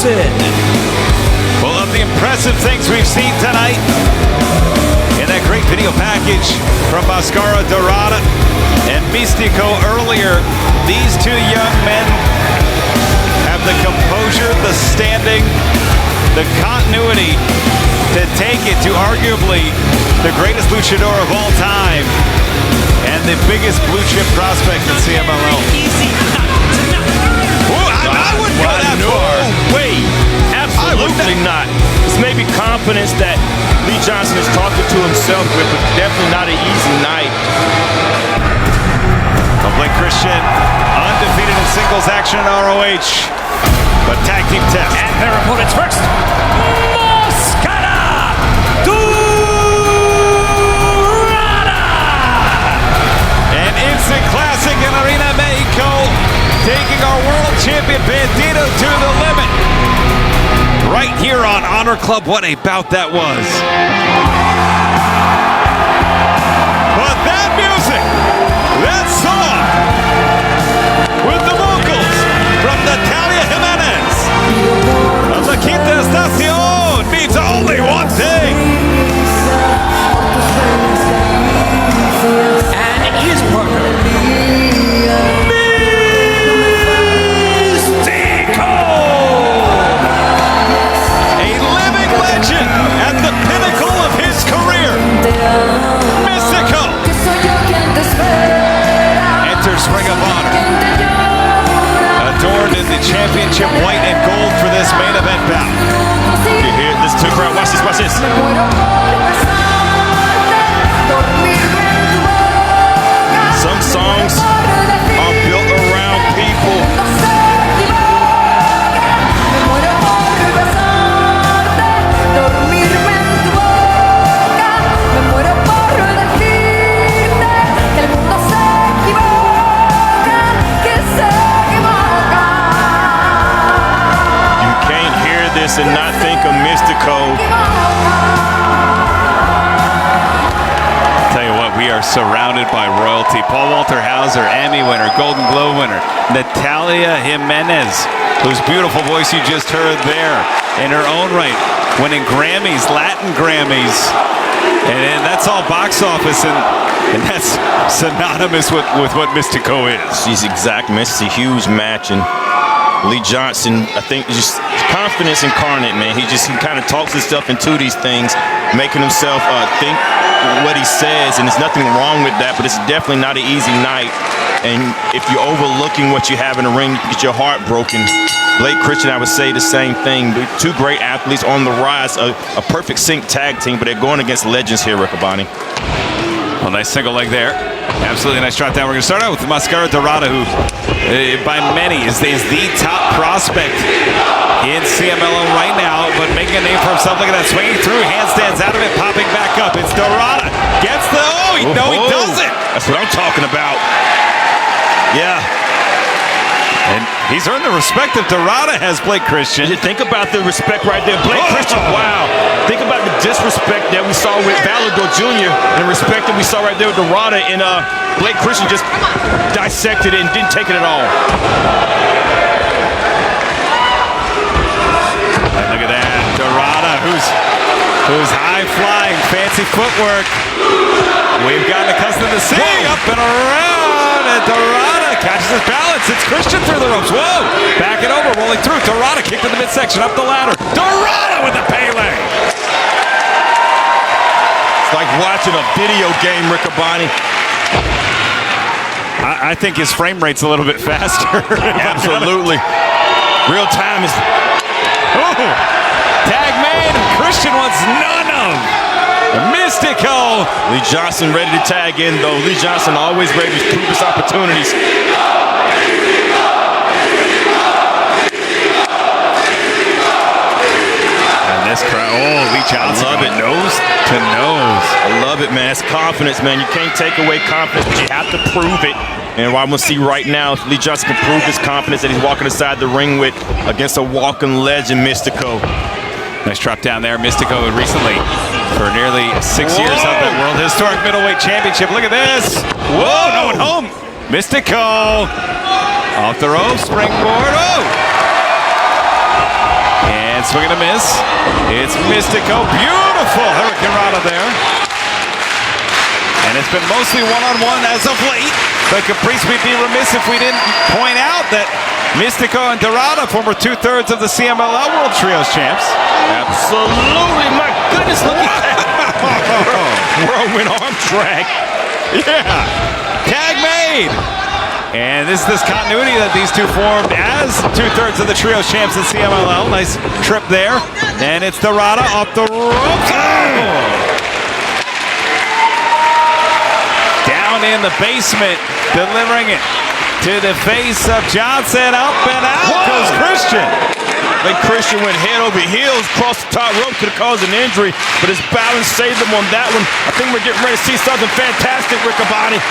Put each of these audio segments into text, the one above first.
Johnson. Well, of the impressive things we've seen tonight in that great video package from Mascara Dorada and Místico earlier, these two young men have the composure, the standing, the continuity to take it to arguably the greatest luchador of all time and the biggest blue chip prospect in CMLL. Easy. I wouldn't go that far. Way. Absolutely not. It's maybe confidence that Lee Johnson is talking to himself with, but definitely not an easy night. Blake Christian, undefeated in singles action in ROH, but tag team test. And their opponents first. Mascara Dorada. An instant classic in Arena Mexico, taking our world champion Bandito to the limit. Right here on Honor Club, what a bout that was. But that music, that song, with the vocals from Natalia Jimenez of La Quinta Estación means only one thing. And his partner, Místico. A living legend at the pinnacle of his career. Místico enters Ring of Honor, adorned in the championship white and gold for this main event bout. You hear this to the crowd. Watch this, watch this. Some songs are built around people. And not think of Místico. Tell you what, we are surrounded by royalty. Paul Walter Hauser, Emmy winner, Golden Globe winner, Natalia Jimenez, whose beautiful voice you just heard there, in her own right, winning Grammys, Latin Grammys, and that's all box office, and that's synonymous with what Místico is. She's exact, man. It's a huge match, and Lee Johnson, I think, just confidence incarnate, man. He kind of talks himself into these things, making himself think what he says, and there's nothing wrong with that, but it's definitely not an easy night. And if you're overlooking what you have in the ring, you get your heart broken. Blake Christian, I would say the same thing. Two great athletes on the rise, a perfect sync tag team, but they're going against legends here, Riccaboni. Well, nice single leg there. Absolutely nice drop down. We're going to start out with Mascara Dorada, who by many is the top prospect in CMLL right now, but making a name for himself. Look at that, swinging through, handstands out of it, popping back up. It's Dorada, gets the, he does it. That's what I'm talking about. Yeah. And he's earned the respect that Dorada has, Blake Christian. Think about the respect right there. Blake Christian, wow. Think about the disrespect that we saw with Valador Jr. and the respect that we saw right there with Dorada, and Blake Christian just dissected it and didn't take it at all. And look at that, Dorada, who's high-flying, fancy footwork. We've gotten accustomed to seeing up and around, and Dorada catches his balance. It's Christian through the ropes. Whoa! Back it over, rolling through. Dorada kicked in the midsection, up the ladder. Dorada with the Pele. It's like watching a video game, Riccaboni. I think his frame rate's a little bit faster. Absolutely. Real time is. Tag made. Christian wants none of. Místico. Lee Johnson ready to tag in, though. Lee Johnson always ready to prove his opportunities. And this crowd, Lee Johnson, I love it. Nose to nose. I love it, man. It's confidence, man. You can't take away confidence, but you have to prove it. And what I'm going to see right now, Lee Johnson can prove his confidence that he's walking inside the ring with against a walking legend, Místico. Nice drop down there. Místico recently, for nearly 6 years, held that World Historic Middleweight Championship. Look at this. Whoa, no one home. Místico off the rope, springboard. Oh! swing and a miss. It's Mystico. Beautiful Hurricane Rana there. And it's been mostly one-on-one as of late. But Caprice, we'd be remiss if we didn't point out that Mystico and Dorada, former 2/3 of the CMLL World Trios champs. Absolutely. My goodness, look at that. Whirlwind arm drag. Yeah. Tag made. And this continuity that these two formed as 2/3 of the Trios champs in CMLL. Nice trip there. And it's Dorada off the ropes. Oh! Down in the basement, delivering it to the face of Johnson. Up and out goes Christian. Like Christian went head over heels, across the top rope, could have caused an injury, but his balance saved him on that one. I think we're getting ready to see something fantastic, Riccaboni.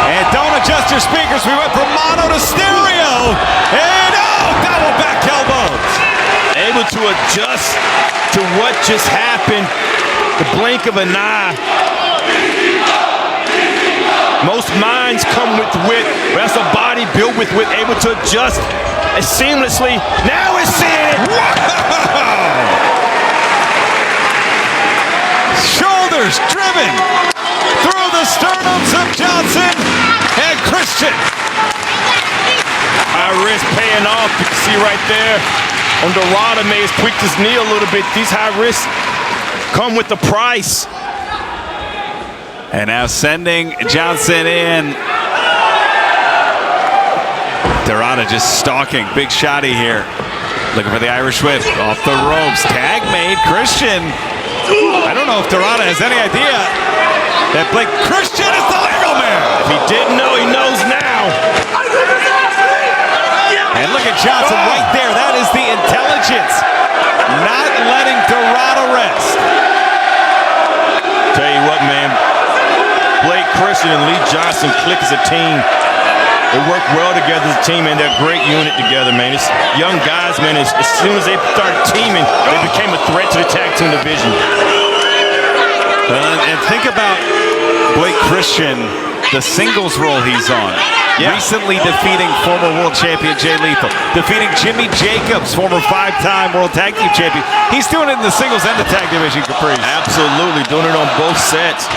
And don't adjust your speakers. We went from mono to stereo. And double back elbows. Able to adjust to what just happened. The blink of an eye. Most minds come with wit. That's a body built with wit, able to adjust as seamlessly. Now we're seeing it. Wow. Shoulders driven through the sternums of Johnson and Christian. High risk paying off. You can see right there on Dorada may have tweaked his knee a little bit. These high risks come with the price. And now sending Johnson in. Dorada just stalking. Big shotty here. Looking for the Irish whip. Off the ropes. Tag made. Christian. I don't know if Dorada has any idea that Blake Christian is the legal man. If he didn't know, he knows now. And look at Johnson right there. That is the intelligence. Not letting Dorada rest. Tell you what, man. Blake Christian and Lee Johnson click as a team. They work well together as a team, and they're a great unit together, man. It's young guys, man. As soon as they started teaming, they became a threat to the tag team division. And think about Blake Christian, the singles role he's on. Yeah. Recently defeating former world champion Jay Lethal. Defeating Jimmy Jacobs, former 5-time world tag team champion. He's doing it in the singles and the tag division, Caprice. Absolutely, doing it on both sets.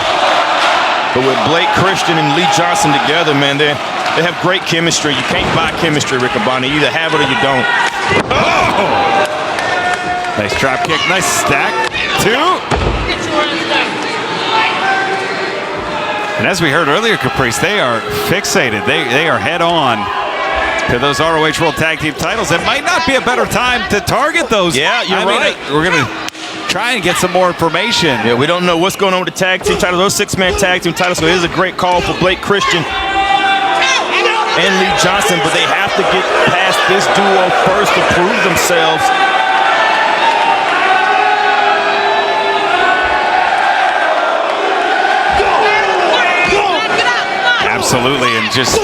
But with Blake Christian and Lee Johnson together, man, they have great chemistry. You can't buy chemistry, Riccaboni. You either have it or you don't. Oh! Nice drop kick, nice stack. 2. And as we heard earlier, Caprice, they are fixated. They are head on to those ROH World Tag Team titles. It might not be a better time to target those. Yeah, you're right. We're going to try and get some more information. Yeah, we don't know what's going on with the tag team titles, those 6-man tag team titles. So it is a great call for Blake Christian and Lee Johnson, but they have to get past this duo first to prove themselves. Absolutely, and just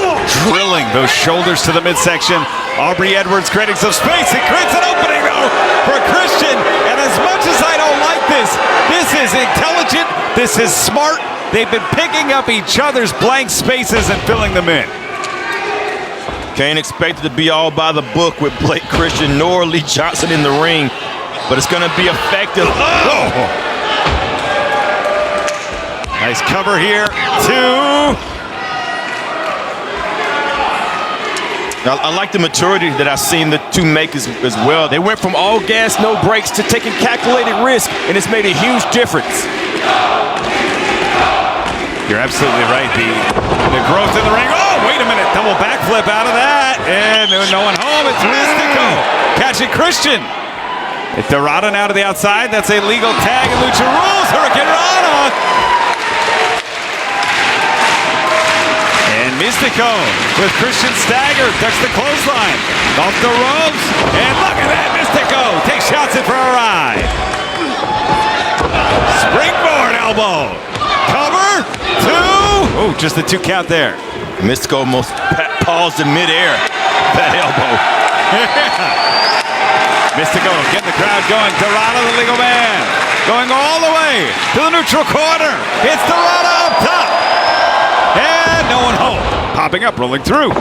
drilling those shoulders to the midsection. Aubrey Edwards creating some space. It creates an opening, though, for Christian. And as much as I don't like this, this is intelligent. This is smart. They've been picking up each other's blank spaces and filling them in. Can't expect it to be all by the book with Blake Christian nor Lee Johnson in the ring, but it's going to be effective. Oh! Nice cover here. 2. I like the maturity that I've seen the two make as well. They went from all gas, no brakes to taking calculated risk, and it's made a huge difference. You're absolutely right. The growth in the ring. Oh, wait a minute. Double backflip out of that. And no one home. It's Mystico catching Christian. It's Dorada now to the outside. That's a legal tag in Lucha Rules. Hurricane Rana. And Mystico with Christian stagger. Ducks the clothesline. Off the ropes. And look at that. Mystico takes shots in for a ride. Springboard elbow. Cover. 2. Oh, just the 2 count there. Mystico almost paused in midair. That elbow. Mystico getting the crowd going. Dorada, the legal man, going all the way to the neutral corner. It's Dorada up top. And no one home. Popping up, rolling through.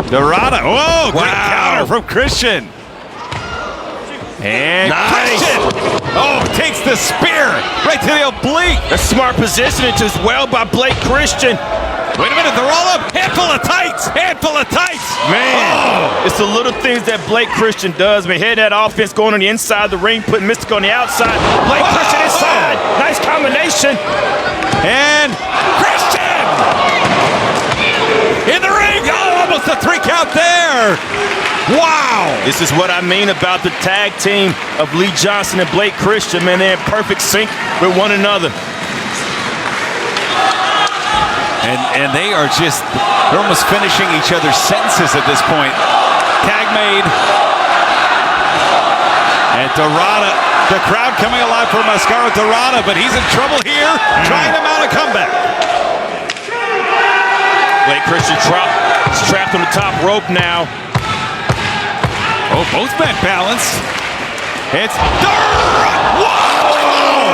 Dorada. Whoa, great Wow. counter from Christian. And Nice. Christian. Oh, takes the spear right to the oblique. That's smart positioning as well by Blake Christian. Wait a minute, the roll up. Handful of tights. Handful of tights. Man, it's the little things that Blake Christian does. Man, heading that offense, going on the inside of the ring, putting Mystico on the outside. Blake Christian inside. Nice combination. And Christian in the ring. Oh, almost a 3 count there. Wow. This is what I mean about the tag team of Lee Johnson and Blake Christian. Man, they're in perfect sync with one another. And they are just, they're almost finishing each other's sentences at this point. Tag made. And Dorada, the crowd coming alive for Mascara Dorada, but he's in trouble here, trying to mount a comeback. Blake Christian trapped on the top rope now. Oh, both men balanced. It's Dorada. Whoa!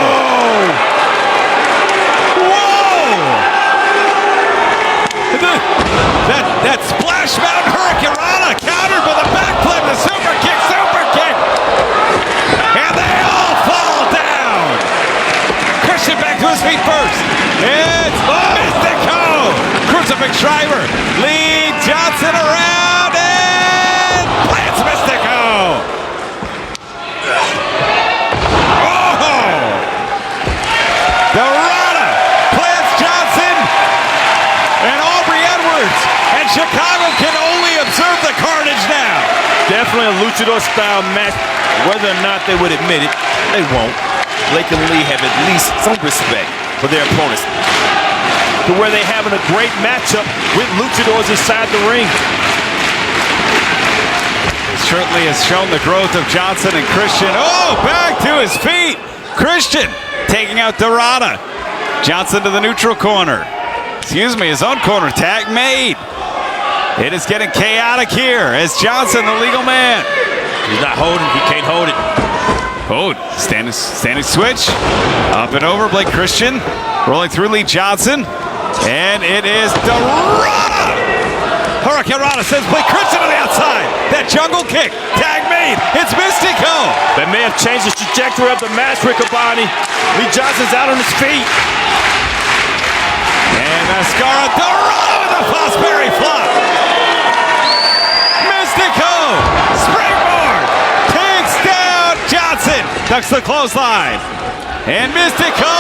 Whoa! That splash mountain hurricane countered with a backflip, the super kick, and they all fall down. Christian back to his feet first. It's Mystico, crucifix driver. Lee Johnson around and plants Mystico. Oh! Dorada plants Johnson. And Aubrey Edwards and Chicago can only observe the carnage now. Definitely a luchador-style match. Whether or not they would admit it, they won't. Blake and Lee have at least some respect for their opponents, to where they're having a great matchup with luchadors inside the ring. It certainly has shown the growth of Johnson and Christian. Oh, back to his feet. Christian taking out Dorada. Johnson to the neutral corner. Excuse me, his own corner. Tag made. It is getting chaotic here as Johnson, the legal man. He's not holding. He can't hold it. Oh, standing switch. Up and over, Blake Christian. Rolling through Lee Johnson. And it is Dorada. Hurricane Rana sends Blake Christian on the outside. That jungle kick. Tag made. It's Mystico. That may have changed the trajectory of the match, Riccoboni. Lee Johnson's out on his feet. And Mascara Dorada with a Fosbury flop. Mystico, springboard, takes down Johnson, ducks the clothesline. And Mystico,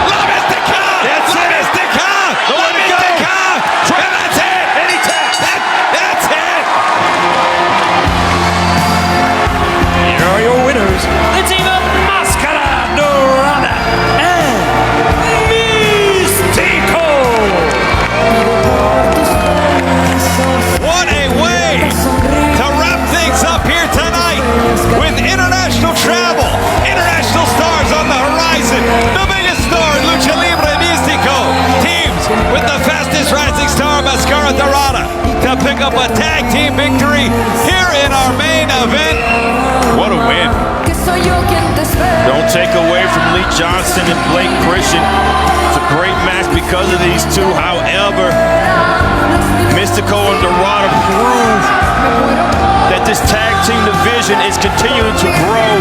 La Mystica, That's La it. Mystica, La let it go. Mystica, and that's it. And he taps. That's it. Here are your winners, the team of Mascara Dorada and Mystico. What a way to wrap things up here tonight with international travel, international stars on the horizon. The biggest star in Lucha Libre, Mystico, teams with the fastest rising star, Mascara Dorada, to pick up a tag team victory here in our main event. What a win. Don't take away from Lee Johnson and Blake Christian. It's a great match because of these two. However, Mystico and Dorada prove that this tag team division is continuing to grow,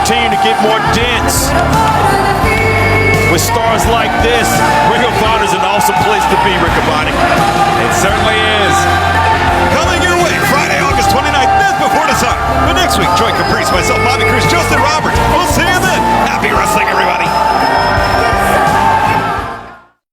continuing to get more dense. With stars like this, Ring of Honor is an awesome place to be, Rick.